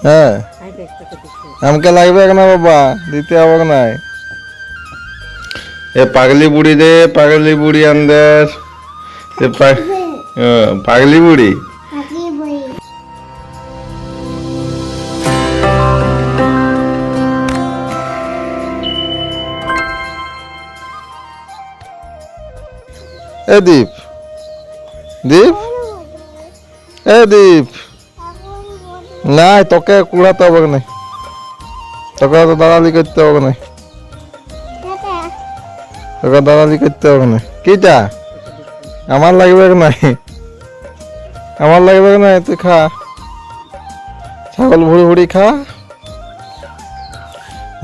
হ্যাঁ আমাকে লাগবে না বাবা, দিতে হবে না। এ পাগলি বুড়ি রে, পাগলি বুড়ি আন্দার পাগলি বুড়ি। এ দীপ, দীপ, এ দীপ, না তোকে কুড়াতে হবে না, তোকে তো দালালি করতে হবে না, তোকে দালালি করতে হবে না। কিটা আমার লাগবে না, আমার লাগবে না, তুই খা, ছাগল ভুড়ি ভুড়ি খা।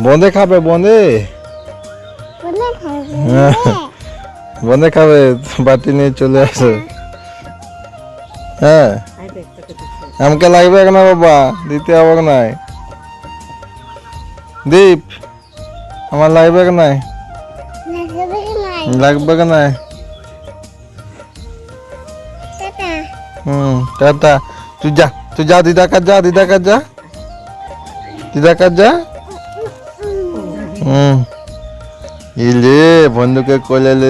বন্ধে খাবে, বন্ধে বন্ধে খাবে, বাটি নিয়ে চলে আসে। হ্যাঁ আমাকে লাগবে না বাবা, দিতে হবে না। দীপ আমার লাগবে না, লাগবে না। টাটা, তুই যা, তুই যা, দিদা কাজ যা, দিদা কাজ যা, দিদা কাজ যা। ইলে বন্ধুকে কোলে লে,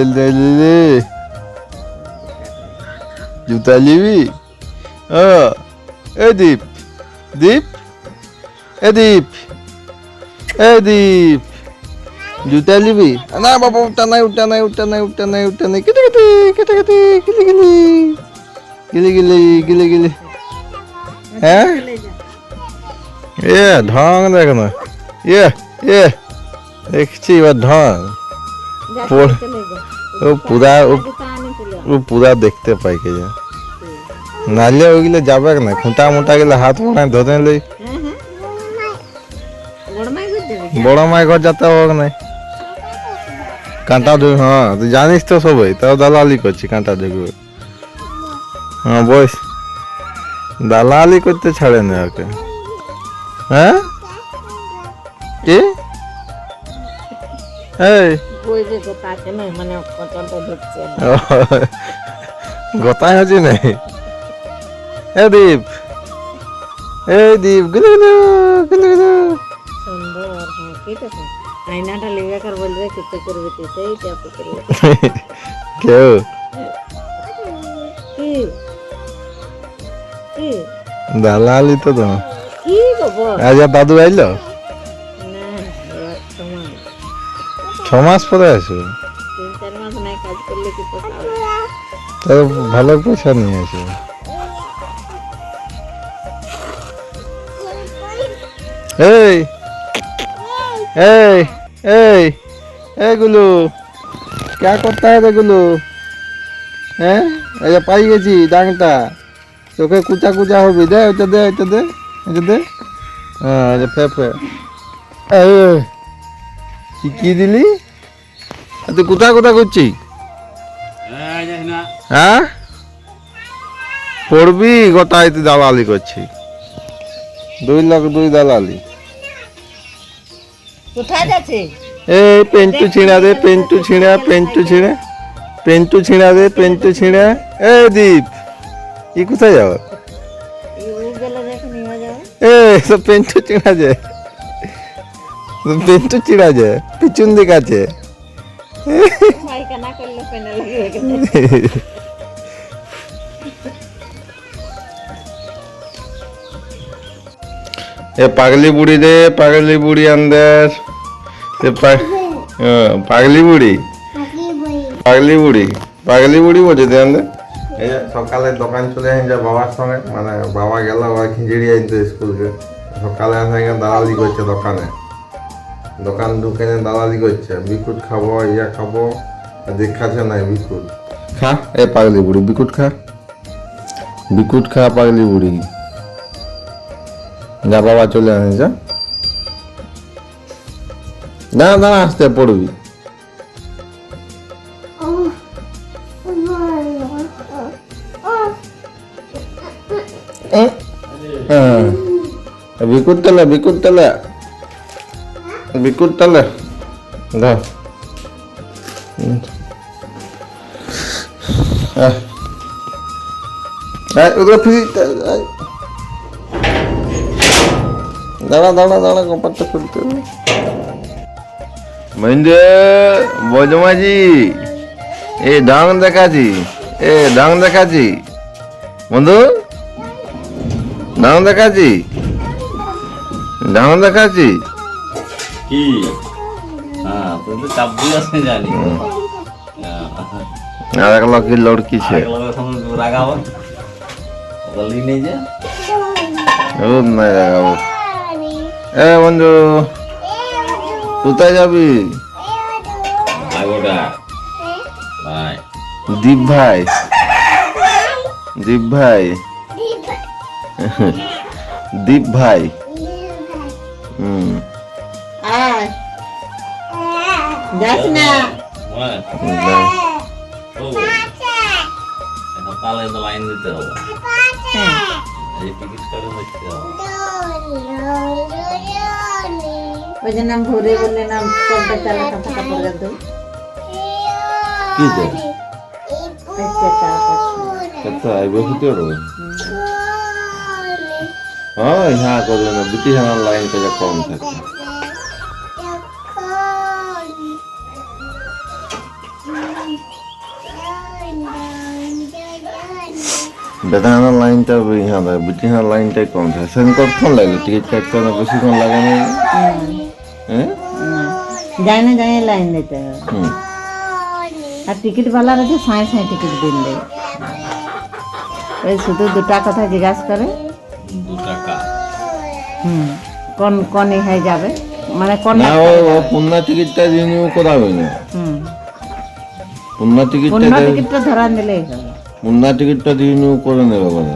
জুতা নিবি? এ দীপ, দীপ, এ দীপ, এ দীপ, জুতা নিবি? না বাবা, উঠা নাই, উঠা নাই, উঠা নাই, উঠা নাই, উঠা নাই। কেটে কেটে কেটে কেটে গিলি গিলি গিলি গিলি গিলি গিলি। হ্যাঁ এ ঢং দেখ না, এ এ দেখছি এবার ঢং। ও পুরা, ও পুরা দেখতে পাই কে যা, নালে ওইগুলো যাবে না, খুঁটা মুটা গেলে হাত মোড়ায় ধরে নেই। বড় মাই ঘর যেতে হবে না, কাঁটা ধরে। হ্যাঁ তুই জানিস তো সবাই, তাও দালালি করছি, কাঁটা দেখবে। হ্যাঁ বস, দালালি করতে ছাড়ে না ওকে। হ্যাঁ কি এই গোতায় হচ্ছে না। এ দীপ, এই দীপ, গুলো গুলো গুলো গুলো। কেউ দালালি তো আজ দাদু আইলো 6 মাস পরে আসবে, ভালো পয়সা নিয়ে আসবে। এই এই এই এই গুলো क्या करता है गुलू? হ্যাঁ এই যে পাই গেছি ডাংটা, চোখে কুচা কুচা হবে, দে এটা দে, এটা দে, এটা দে। হ্যাঁ এটা ফেফে। কি দিলি তুই? কোথায় কোথায় করছিস? হ্যাঁ পড়বি গোটাই, তুই দালালি করছি, 2 লাখ 2 দালালি। কোথায় যাচ্ছে? এই পেন্টু ছিঁড়া দে, পেন্টু ছিঁড়া, পেন্টু ছিঁড়া, পেন্টু ছিঁড়া দে, পেন্টু ছিঁড়া। এই দীপ ই কোথায় যাও? এ সব পেন্টু ছিঁড়া যায়, পেন্টু ছিঁড়া যায়, পিছন দিক আছে। এ পাগলি বুড়ি রে, পাগলি বুড়ি আন্দার পাগলি বুড়ি, পাগলি বুড়ি, পাগলি বুড়ি বলছে দেন। এই সকালে দোকান চলে আসেন যা বাবার সঙ্গে, মানে বাবা গেল খিচুড়ি আনতে স্কুলকে, সকালে আসে দালালি করছে দোকানে, দোকান ঢুকে দালালি করছে, বিকুট খাবো, ইয়া খাবো, দেখাচ্ছে নাই বিকুট খা। এ পাগলি বুড়ি বিকুট খা, বিকুট খা, পাগলি বুড়ি যা, বাবা চলে আসে যা। দাঁড়া দাঁড়া, আসতে পড়বি। বিকুট তালে, বিকুট তালে, বিকুট তালে ধর। ওগুলো ফ্রি দাঁড়া দাঁড়া দাঁড়া, কপারটা খুলতে হবে। বন্ধু বজমাজি, এ ডাং দেখাচ্ছি, এ ডাং দেখাচ্ছি বন্ধু, ডাং দেখাচ্ছি, ডাং দেখাচ্ছি। কি? হ্যাঁ, তুই তো চাপ দিয়ে আসতে জানি। আর এক লক্ষ্মীর লড়কি ছে, রাগাবো বলি নেই যে নাই রাগাবো। এ বন্ধু কোথায় যাবি? আগোটা ভাই, দীপ ভাই, দীপ ভাই, দীপ ভাই। হুম যাস না। সকালে তো লাইন দিতে হবে, এই টিকিট করে দেখতে হবে। ওই জন্য আমি ভোরে বললে না কলটা চালা কাপড় করে দেবো। কি তো কত আইবো ভিতর হয় হ্যাঁ করবে না, বিটি হানার লাইনটা যা কম থাকে। বেদানার লাইনটা হ্যাঁ বিটিহার লাইনটাই কম থাকে। সেদিন কতক্ষণ লাগলো টিকিট কাটতে? বেশিক্ষণ লাগে না? হ্যাঁ যায় না, যায় লাইন দিতে হবে। আর টিকিট বালার আছে সাঁই সাঁই টিকিট দিন দেয়। ওই শুধু 2 টাকা কথা জিজ্ঞাসা করে। 2 টাকা? কোন কোন ইহাই যাবে, মানে কোন না ও পুন্না টিকিটটা রিনিউ করাবে না। পুন্না টিকিটটা ধরা দিলেই হবে। পুন্না টিকিটটা রিনিউ করে নেবে বলে।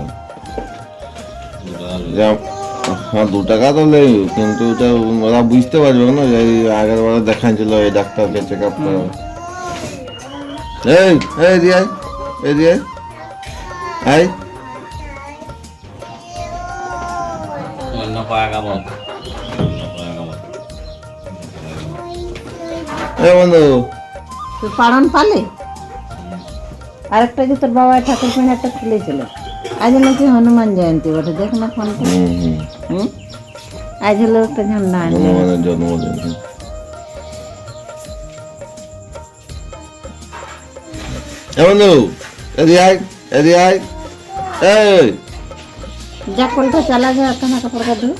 হ্যাঁ 2 টাকা তো নেই, কিন্তু ওটা ওরা বুঝতে পারবে না যে আগের বারে দেখাচ্ছিল এই ডাক্তারকে চেক আপ করা। এই এই রিয়াই, এই রিয়াই আই অন্য পাগাবো, এই বন্ধু তুই পালন পালে আরেকটা যে তোর বাবা ঠাকুর পেনারটা খুলেছিল, আজ নাকি হনুমান জয়ন্তী বটে, দেখ না ফোন করে। আজ হলো একটা ঝান্ডা আনলে। হনুমানের জন্মদিন। এ বন্ধু এদিকে আয়, এদিকে আয়। এই যা কলটা চালা যায়, কাপড় কাপড়